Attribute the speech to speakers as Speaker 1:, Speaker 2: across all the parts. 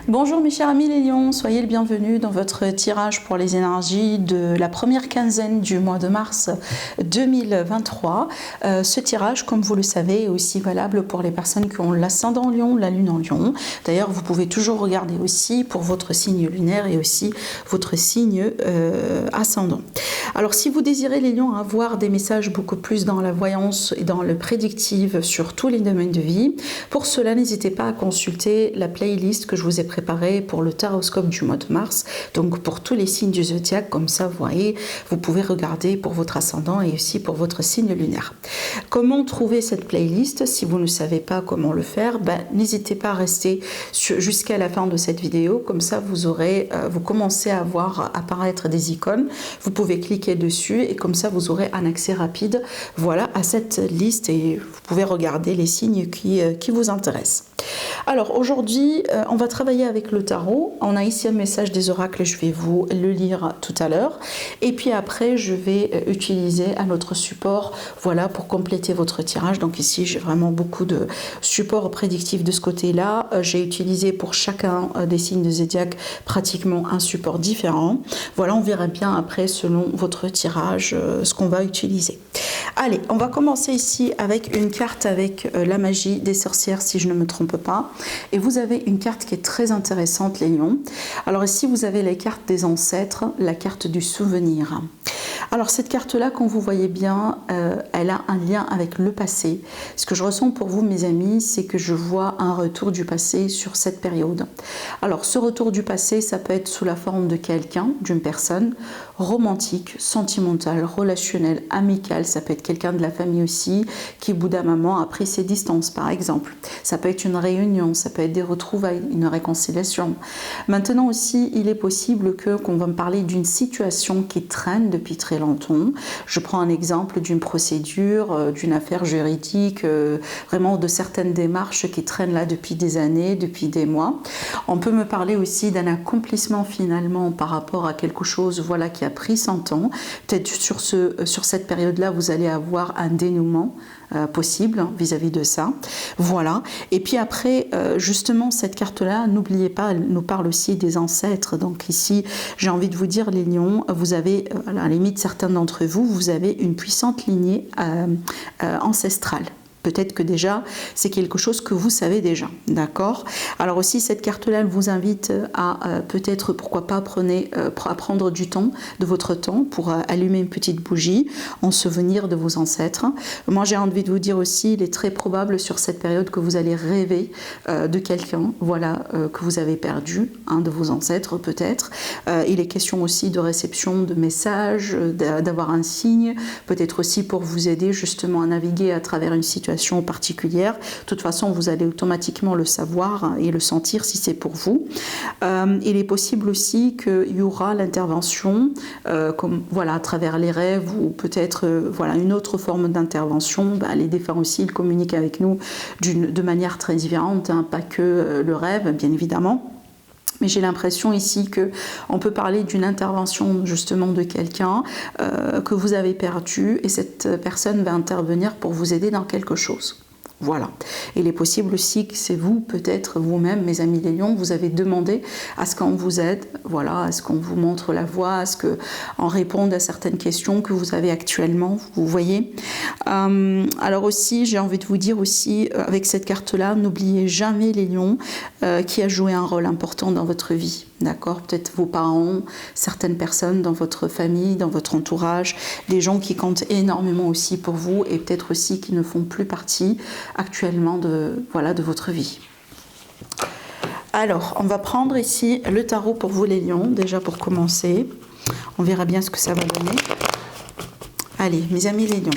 Speaker 1: Bonjour mes chers amis les lions, soyez le bienvenu dans votre tirage pour les énergies de la première quinzaine du mois de mars 2023. Ce tirage, comme vous le savez, est aussi valable pour les personnes qui ont l'ascendant lion, la lune en lion. D'ailleurs, vous pouvez toujours regarder aussi pour votre signe lunaire et aussi votre signe ascendant. Alors si vous désirez les lions avoir des messages beaucoup plus dans la voyance et dans le prédictif sur tous les domaines de vie, pour cela n'hésitez pas à consulter la playlist que je vous ai préparée pour le taroscope du mois de mars, donc pour tous les signes du zodiaque, comme ça vous voyez, vous pouvez regarder pour votre ascendant et aussi pour votre signe lunaire. Comment trouver cette playlist? Si vous ne savez pas comment le faire, n'hésitez pas à rester jusqu'à la fin de cette vidéo, comme ça vous commencez à voir apparaître des icônes, vous pouvez cliquer dessus et comme ça vous aurez un accès rapide à cette liste et vous pouvez regarder les signes qui vous intéressent. Alors aujourd'hui on va travailler avec le tarot. On a ici un message des oracles, je vais vous le lire tout à l'heure et puis après je vais utiliser un autre support pour compléter votre tirage. Donc ici j'ai vraiment beaucoup de supports prédictifs de ce côté là. J'ai utilisé pour chacun des signes de zodiaque pratiquement un support différent. On verra bien après selon votre tirage ce qu'on va utiliser. Allez, on va commencer ici avec une carte avec la magie des sorcières, si je ne me trompe pas. Et vous avez une carte qui est très intéressante, les lions. Alors ici, vous avez la carte des ancêtres, la carte du souvenir. Alors cette carte-là, quand vous voyez bien, elle a un lien avec le passé. Ce que je ressens pour vous, mes amis, c'est que je vois un retour du passé sur cette période. Alors ce retour du passé, ça peut être sous la forme de quelqu'un, d'une personne, romantique, sentimentale, relationnelle, amicale. Ça peut être quelqu'un de la famille aussi, qui au bout d'un moment a pris ses distances, par exemple. Ça peut être une réunion, ça peut être des retrouvailles, une réconciliation. Maintenant aussi, il est possible qu'on va me parler d'une situation qui traîne depuis très longtemps. Je prends un exemple d'une procédure, d'une affaire juridique, vraiment de certaines démarches qui traînent là depuis des années, depuis des mois. On peut me parler aussi d'un accomplissement finalement par rapport à quelque chose qui a pris son temps. Peut-être sur cette période-là, vous allez avoir un dénouement possible vis-à-vis de ça. Et puis après, justement, cette carte-là, n'oubliez pas, elle nous parle aussi des ancêtres. Donc ici, j'ai envie de vous dire, les lions, vous avez, à la limite, certains d'entre vous, vous avez une puissante lignée ancestrale. Peut-être que déjà, c'est quelque chose que vous savez déjà, d'accord? Alors aussi, cette carte-là, elle vous invite à peut-être, pourquoi pas, à prendre du temps, de votre temps, pour allumer une petite bougie en souvenir de vos ancêtres. Moi, j'ai envie de vous dire aussi, il est très probable sur cette période que vous allez rêver de quelqu'un, que vous avez perdu, un de vos ancêtres peut-être. Il est question aussi de réception de messages, d'avoir un signe, peut-être aussi pour vous aider justement à naviguer à travers une situation particulière. De toute façon, vous allez automatiquement le savoir et le sentir si c'est pour vous. Il est possible aussi qu'il y aura l'intervention, à travers les rêves ou peut-être une autre forme d'intervention. Les défunts aussi, ils communiquent avec nous de manière très différente, pas que le rêve, bien évidemment. Mais j'ai l'impression ici qu'on peut parler d'une intervention justement de quelqu'un que vous avez perdu et cette personne va intervenir pour vous aider dans quelque chose. Il est possible aussi que c'est vous, peut-être vous-même, mes amis les lions, vous avez demandé à ce qu'on vous aide, à ce qu'on vous montre la voie, à ce qu'on réponde à certaines questions que vous avez actuellement, vous voyez. Alors aussi, j'ai envie de vous dire aussi, avec cette carte-là, n'oubliez jamais les lions qui a joué un rôle important dans votre vie. D'accord, peut-être vos parents, certaines personnes dans votre famille, dans votre entourage, des gens qui comptent énormément aussi pour vous et peut-être aussi qui ne font plus partie actuellement de votre vie. Alors, on va prendre ici le tarot pour vous les lions, déjà pour commencer. On verra bien ce que ça va donner. Allez, mes amis les lions.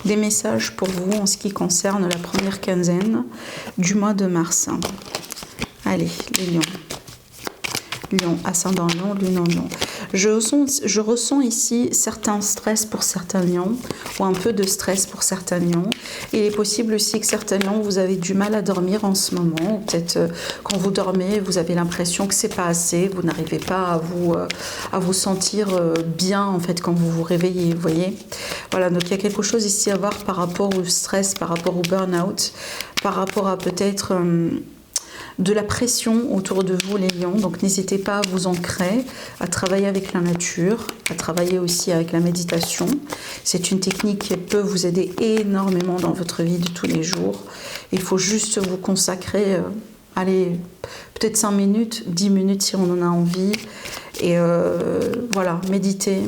Speaker 1: Des messages pour vous en ce qui concerne la première quinzaine du mois de mars. Allez, les lions. Lion, ascendant lion, lune en lion. Je ressens ici certains stress pour certains lions, ou un peu de stress pour certains lions. Il est possible aussi que certains lions, vous avez du mal à dormir en ce moment, ou peut-être quand vous dormez, vous avez l'impression que c'est pas assez, vous n'arrivez pas à vous sentir bien en fait quand vous vous réveillez, vous voyez. Voilà, donc il y a quelque chose ici à voir par rapport au stress, par rapport au burn-out, par rapport à peut-être de la pression autour de vous les lions. Donc n'hésitez pas à vous ancrer, à travailler avec la nature, à travailler aussi avec la méditation. C'est une technique qui peut vous aider énormément dans votre vie de tous les jours. Il faut juste vous consacrer, allez, peut-être 5 minutes, 10 minutes si on en a envie. Et voilà, méditez,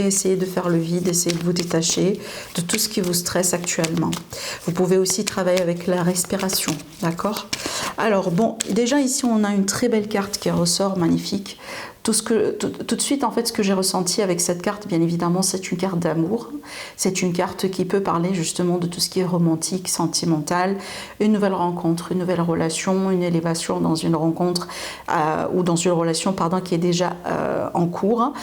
Speaker 1: essayez de faire le vide, essayez de vous détacher de tout ce qui vous stresse actuellement. Vous pouvez aussi travailler avec la respiration, d'accord? Alors bon, déjà ici on a une très belle carte qui ressort, magnifique. Tout de suite, en fait, ce que j'ai ressenti avec cette carte, bien évidemment, c'est une carte d'amour. C'est une carte qui peut parler justement de tout ce qui est romantique, sentimental, une nouvelle rencontre, une nouvelle relation, une élévation dans une rencontre ou dans une relation, pardon, qui est déjà en cours.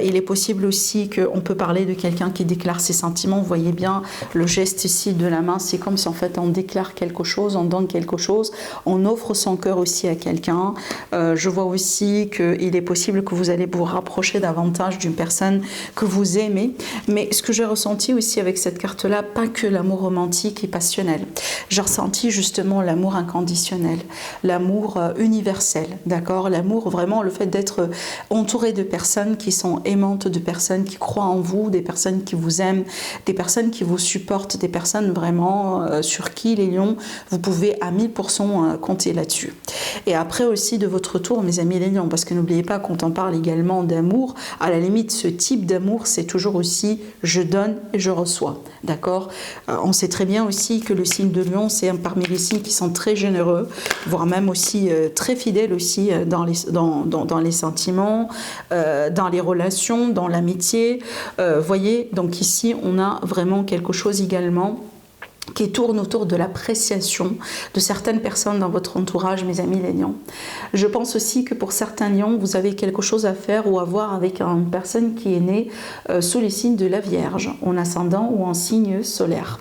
Speaker 1: Il est possible aussi qu'on peut parler de quelqu'un qui déclare ses sentiments. Vous voyez bien le geste ici de la main, c'est comme si en fait on déclare quelque chose, on donne quelque chose, on offre son cœur aussi à quelqu'un. Je vois aussi qu'il est possible que vous allez vous rapprocher davantage d'une personne que vous aimez. Mais ce que j'ai ressenti aussi avec cette carte-là, pas que l'amour romantique et passionnel. J'ai ressenti justement l'amour inconditionnel, l'amour universel, d'accord? L'amour, vraiment, le fait d'être entouré de personnes qui sont aimantes, de personnes qui croient en vous, des personnes qui vous aiment, des personnes qui vous supportent, des personnes vraiment sur qui, les lions, vous pouvez à 1000% compter là-dessus. Et après aussi, de votre tour, mes amis les lions, parce que n'oubliez pas qu'on on parle également d'amour, à la limite, ce type d'amour, c'est toujours aussi je donne et je reçois. D'accord ? On sait très bien aussi que le signe de Lion, c'est un parmi les signes qui sont très généreux, voire même aussi très fidèles aussi dans les sentiments, dans les relations, dans l'amitié. Voyez, donc ici, on a vraiment quelque chose également qui tourne autour de l'appréciation de certaines personnes dans votre entourage, mes amis les lions. Je pense aussi que pour certains lions, vous avez quelque chose à faire ou à voir avec une personne qui est née sous les signes de la Vierge, en ascendant ou en signe solaire.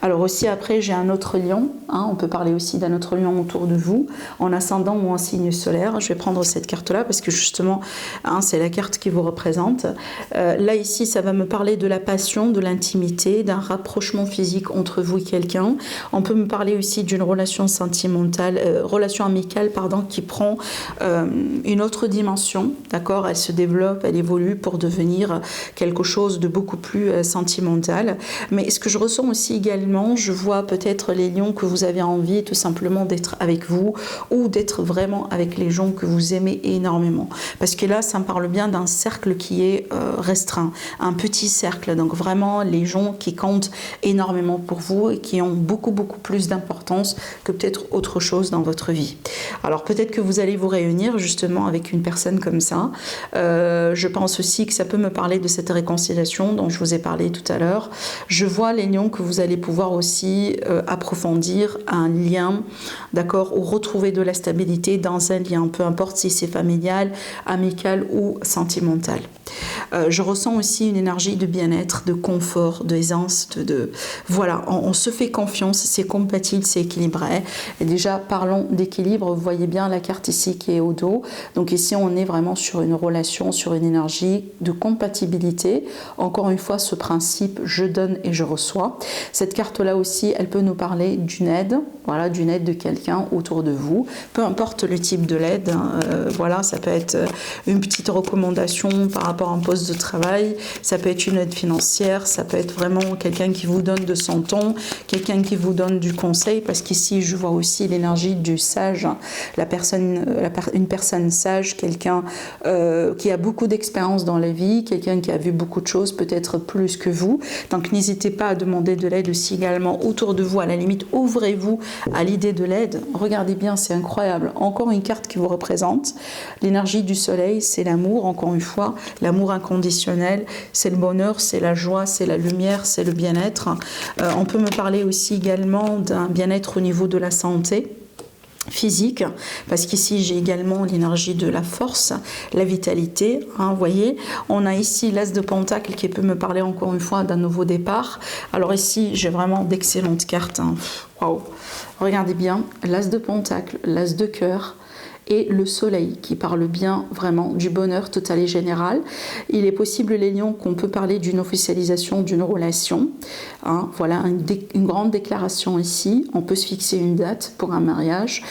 Speaker 1: Alors aussi après, j'ai un autre lion, on peut parler aussi d'un autre lion autour de vous, en ascendant ou en signe solaire. Je vais prendre cette carte-là parce que justement, c'est la carte qui vous représente. Là ici, ça va me parler de la passion, de l'intimité, d'un rapprochement physique entre vous et quelqu'un. On peut me parler aussi d'une relation sentimentale, relation amicale, pardon, qui prend une autre dimension, d'accord ? Elle se développe, elle évolue pour devenir quelque chose de beaucoup plus sentimental. Mais ce que je ressens aussi également, je vois peut-être les lions que vous avez envie tout simplement d'être avec vous ou d'être vraiment avec les gens que vous aimez énormément. Parce que là, ça me parle bien d'un cercle qui est restreint, un petit cercle. Donc vraiment les gens qui comptent énormément pour vous et qui ont beaucoup plus d'importance que peut-être autre chose dans votre vie. Alors peut-être que vous allez vous réunir justement avec une personne comme ça. Je pense aussi que ça peut me parler de cette réconciliation dont je vous ai parlé tout à l'heure. Je vois les lions que vous allez pouvoir aussi approfondir un lien, d'accord, ou retrouver de la stabilité dans un lien, peu importe si c'est familial, amical ou sentimental. Je ressens aussi une énergie de bien-être, de confort, d'aisance, voilà, on se fait confiance, c'est compatible, c'est équilibré. Et déjà, parlons d'équilibre, vous voyez bien la carte ici qui est au dos. Donc ici, on est vraiment sur une relation, sur une énergie de compatibilité. Encore une fois, ce principe, je donne et je reçois. Cette carte-là aussi, elle peut nous parler d'une aide, voilà, d'une aide de quelqu'un autour de vous. Peu importe le type de l'aide, voilà, ça peut être une petite recommandation par rapport à un poste de travail, ça peut être une aide financière, ça peut être vraiment quelqu'un qui vous donne de son temps, quelqu'un qui vous donne du conseil, parce qu'ici je vois aussi l'énergie du sage, une personne sage, quelqu'un qui a beaucoup d'expérience dans la vie, quelqu'un qui a vu beaucoup de choses, peut-être plus que vous. Donc n'hésitez pas à demander de l'aide aussi également autour de vous. À la limite, ouvrez-vous à l'idée de l'aide. Regardez bien, c'est incroyable. Encore une carte qui vous représente. L'énergie du soleil, c'est l'amour, encore une fois, l'amour inconditionnel, c'est le bonheur, c'est la joie, c'est la lumière, c'est le bien-être. On peut me parler aussi également d'un bien-être au niveau de la santé. physique, parce qu'ici j'ai également l'énergie de la force, la vitalité, hein, vous voyez, on a ici l'as de pentacle qui peut me parler encore une fois d'un nouveau départ. Alors ici j'ai vraiment d'excellentes cartes, hein. Waouh, regardez bien, l'as de pentacle, l'as de cœur et le soleil qui parle bien vraiment du bonheur total et général. Il est possible, les lions, qu'on peut parler d'une officialisation d'une relation, hein, voilà une grande déclaration ici. On peut se fixer une date pour un mariage,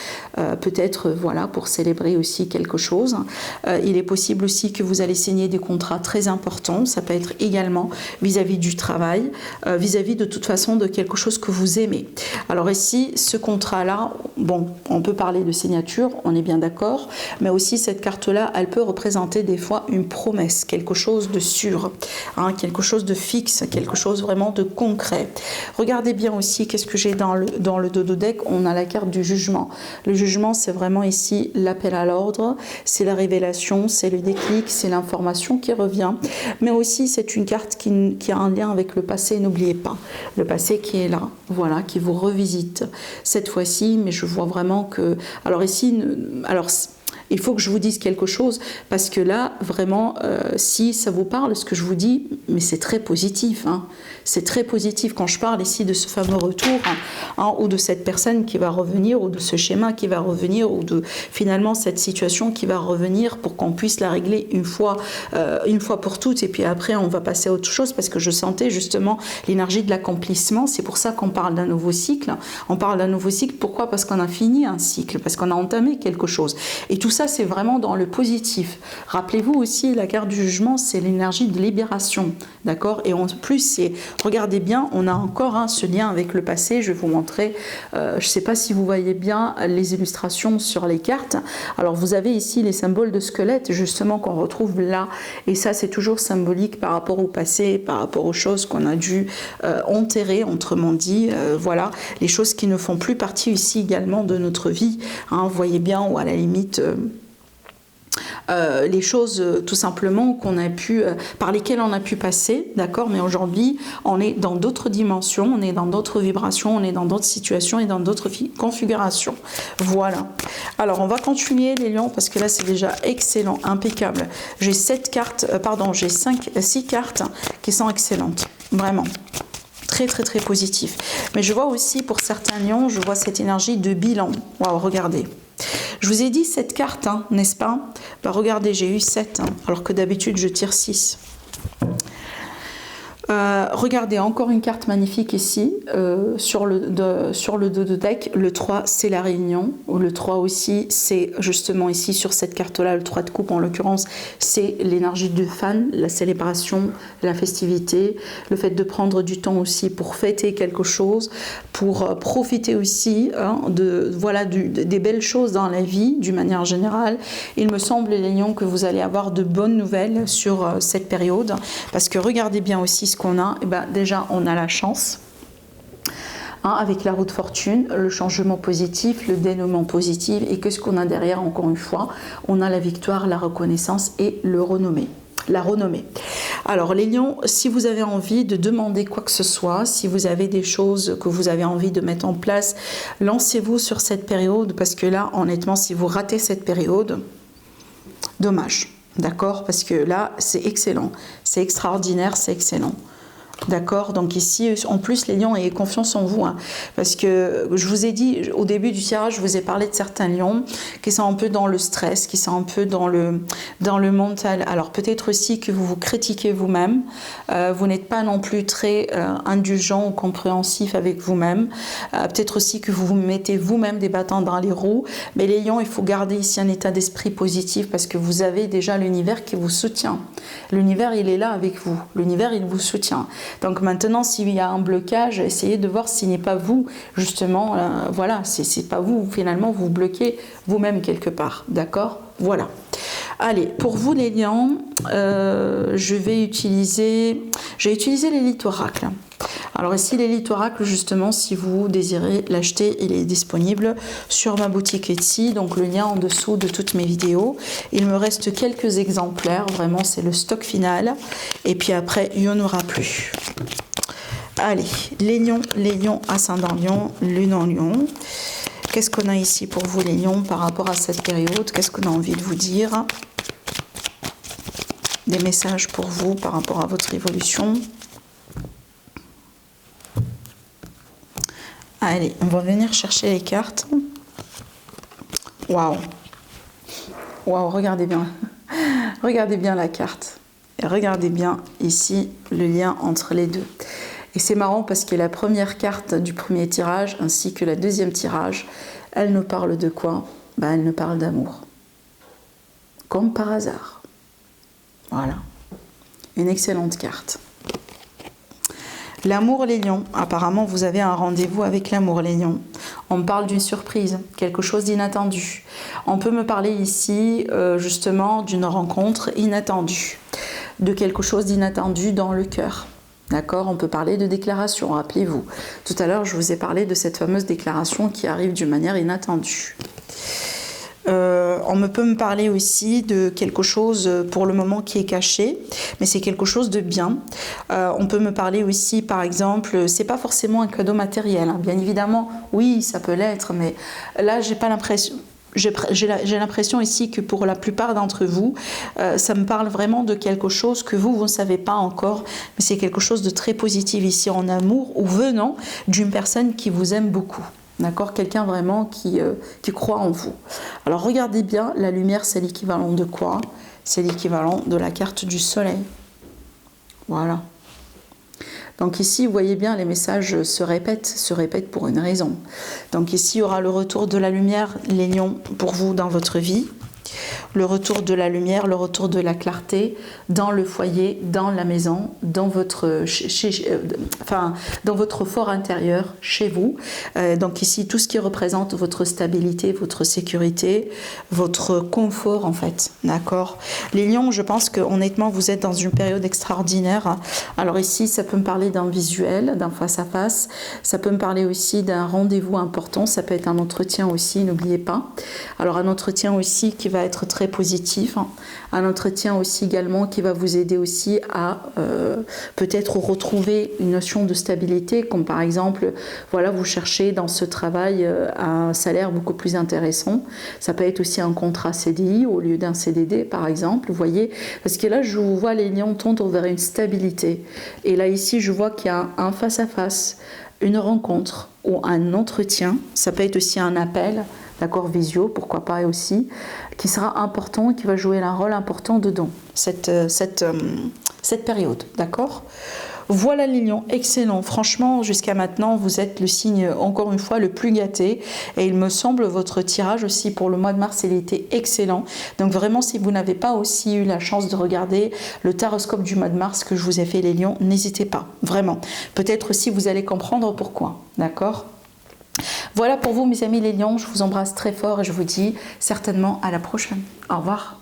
Speaker 1: peut-être voilà pour célébrer aussi quelque chose. Il est possible aussi que vous allez signer des contrats très importants. Ça peut être également vis-à-vis du travail, vis-à-vis de toute façon de quelque chose que vous aimez. Alors ici, ce contrat-là, bon, on peut parler de signature, on est bien d'accord, mais aussi cette carte-là, elle peut représenter des fois une promesse, quelque chose de sûr, hein, quelque chose de fixe, quelque chose vraiment de concret. Regardez bien aussi, qu'est-ce que j'ai dans le dos de deck, on a la carte du jugement. Le jugement, c'est vraiment ici l'appel à l'ordre, c'est la révélation, c'est le déclic, c'est l'information qui revient, mais aussi c'est une carte qui a un lien avec le passé, n'oubliez pas, le passé qui est là, voilà, qui vous revisite cette fois-ci, mais je vois vraiment que, alors ici, alors il faut que je vous dise quelque chose, parce que là, vraiment, si ça vous parle, ce que je vous dis, mais c'est très positif, hein. C'est très positif quand je parle ici de ce fameux retour, hein, ou de cette personne qui va revenir, ou de ce schéma qui va revenir, ou de finalement cette situation qui va revenir pour qu'on puisse la régler une fois pour toutes, et puis après on va passer à autre chose, parce que je sentais justement l'énergie de l'accomplissement. C'est pour ça qu'on parle d'un nouveau cycle. On parle d'un nouveau cycle, pourquoi? Parce qu'on a fini un cycle, parce qu'on a entamé quelque chose. Et tout ça, c'est vraiment dans le positif. Rappelez-vous aussi, la carte du jugement, c'est l'énergie de libération, d'accord? Et en plus, c'est, regardez bien, on a encore ce lien avec le passé. Je vais vous montrer, je ne sais pas si vous voyez bien les illustrations sur les cartes. Alors, vous avez ici les symboles de squelette, justement, qu'on retrouve là. Et ça, c'est toujours symbolique par rapport au passé, par rapport aux choses qu'on a dû enterrer, autrement dit. Voilà, les choses qui ne font plus partie ici également de notre vie. Hein, vous voyez bien, ou à la limite... les choses tout simplement qu'on a pu, par lesquelles on a pu passer, d'accord, mais aujourd'hui on est dans d'autres dimensions, on est dans d'autres vibrations, on est dans d'autres situations et dans d'autres configurations. Voilà. Alors on va continuer les lions, parce que là c'est déjà excellent, impeccable. J'ai 6 cartes qui sont excellentes, vraiment. Très très très positif. Mais je vois aussi pour certains lions, je vois cette énergie de bilan. Waouh, regardez. Je vous ai dit 7 cartes, hein, n'est-ce pas? Bah, regardez, j'ai eu 7, hein, alors que d'habitude je tire 6. Regardez, encore une carte magnifique ici, sur le dos de deck. Le 3, c'est la réunion. Le 3 aussi, c'est justement ici, sur cette carte-là, le 3 de coupe en l'occurrence, c'est l'énergie du fan, la célébration, la festivité, le fait de prendre du temps aussi pour fêter quelque chose, pour profiter aussi, hein, des belles choses dans la vie, d'une manière générale. Il me semble, les lions, que vous allez avoir de bonnes nouvelles sur cette période, parce que regardez bien aussi ce qu'on a. Eh ben, déjà on a la chance, hein, avec la roue de fortune, le changement positif, le dénouement positif, et qu'est-ce qu'on a derrière? Encore une fois, on a la victoire, la reconnaissance et la renommée. Alors les lions, si vous avez envie de demander quoi que ce soit, si vous avez des choses que vous avez envie de mettre en place, lancez-vous sur cette période, parce que là honnêtement, si vous ratez cette période, dommage. D'accord? Parce que là, c'est excellent. C'est extraordinaire, c'est excellent. D'accord? Donc ici, en plus, les lions, ayez confiance en vous, hein, parce que je vous ai dit, au début du tirage, je vous ai parlé de certains lions qui sont un peu dans le stress, qui sont un peu dans le mental. Alors peut-être aussi que vous vous critiquez vous-même, vous n'êtes pas non plus très indulgent ou compréhensif avec vous-même, peut-être aussi que vous vous mettez vous-même des bâtons dans les roues, mais les lions, il faut garder ici un état d'esprit positif, parce que vous avez déjà l'univers qui vous soutient. L'univers, il est là avec vous. L'univers, il vous soutient. Donc maintenant, s'il y a un blocage, essayez de voir s'il n'est pas vous, justement, voilà, c'est pas vous, finalement, vous bloquez vous-même quelque part, d'accord? Voilà. Allez, pour vous les lions, j'ai utilisé l'élite oracle. Alors ici, l'élite oracle, justement, si vous désirez l'acheter, il est disponible sur ma boutique Etsy, donc le lien en dessous de toutes mes vidéos. Il me reste quelques exemplaires, vraiment, c'est le stock final. Et puis après, il n'y en aura plus. Allez, les lions ascendant lion, lune en lion. Qu'est-ce qu'on a ici pour vous les lions par rapport à cette période? Qu'est-ce qu'on a envie de vous dire? Des messages pour vous par rapport à votre évolution. Allez, on va venir chercher les cartes. Waouh! Waouh, regardez bien. Regardez bien la carte. Et regardez bien ici le lien entre les deux. Et c'est marrant parce que la première carte du premier tirage ainsi que la deuxième tirage, elle nous parle de quoi? Ben, elle nous parle d'amour. Comme par hasard. Voilà. Une excellente carte. L'amour, les lions. Apparemment, vous avez un rendez-vous avec l'amour, les lions. On me parle d'une surprise, quelque chose d'inattendu. On peut me parler ici, justement, d'une rencontre inattendue, de quelque chose d'inattendu dans le cœur. D'accord? On peut parler de déclaration, rappelez-vous. Tout à l'heure, je vous ai parlé de cette fameuse déclaration qui arrive d'une manière inattendue. On peut me parler aussi de quelque chose pour le moment qui est caché, mais c'est quelque chose de bien. On peut me parler aussi, par exemple, c'est pas forcément un cadeau matériel, hein. Bien évidemment, oui, ça peut l'être, mais là, j'ai pas l'impression. J'ai l'impression ici que pour la plupart d'entre vous, ça me parle vraiment de quelque chose que vous ne savez pas encore, mais c'est quelque chose de très positif ici en amour ou venant d'une personne qui vous aime beaucoup. D'accord? Quelqu'un vraiment qui croit en vous. Alors regardez bien, la lumière c'est l'équivalent de quoi? C'est l'équivalent de la carte du soleil. Voilà. Donc ici, vous voyez bien, les messages se répètent pour une raison. Donc ici, il y aura le retour de la lumière, les lions, pour vous dans votre vie. Le retour de la lumière, le retour de la clarté dans le foyer, dans la maison, dans votre, dans votre fort intérieur, chez vous. Donc ici, tout ce qui représente votre stabilité, votre sécurité, votre confort en fait. D'accord? Les lions, je pense que honnêtement, vous êtes dans une période extraordinaire. Alors ici, ça peut me parler d'un visuel, d'un face-à-face. Ça peut me parler aussi d'un rendez-vous important. Ça peut être un entretien aussi, n'oubliez pas. Alors un entretien aussi qui va être très positif, un entretien aussi également qui va vous aider aussi à peut-être retrouver une notion de stabilité, comme par exemple, voilà, vous cherchez dans ce travail un salaire beaucoup plus intéressant. Ça peut être aussi un contrat CDI au lieu d'un CDD par exemple, vous voyez, parce que là je vous vois les lions tendre vers une stabilité, et là ici je vois qu'il y a un face-à-face, une rencontre ou un entretien, ça peut être aussi un appel, d'accord, visio, pourquoi pas aussi, qui sera important, qui va jouer un rôle important dedans, cette période, d'accord? Voilà les lions, excellent. Franchement, jusqu'à maintenant, vous êtes le signe, encore une fois, le plus gâté. Et il me semble, votre tirage aussi pour le mois de mars, il était excellent. Donc vraiment, si vous n'avez pas aussi eu la chance de regarder le taroscope du mois de mars que je vous ai fait, les lions, n'hésitez pas, vraiment. Peut-être aussi, vous allez comprendre pourquoi, d'accord? Voilà pour vous, mes amis les lions. Je vous embrasse très fort et je vous dis certainement à la prochaine. Au revoir.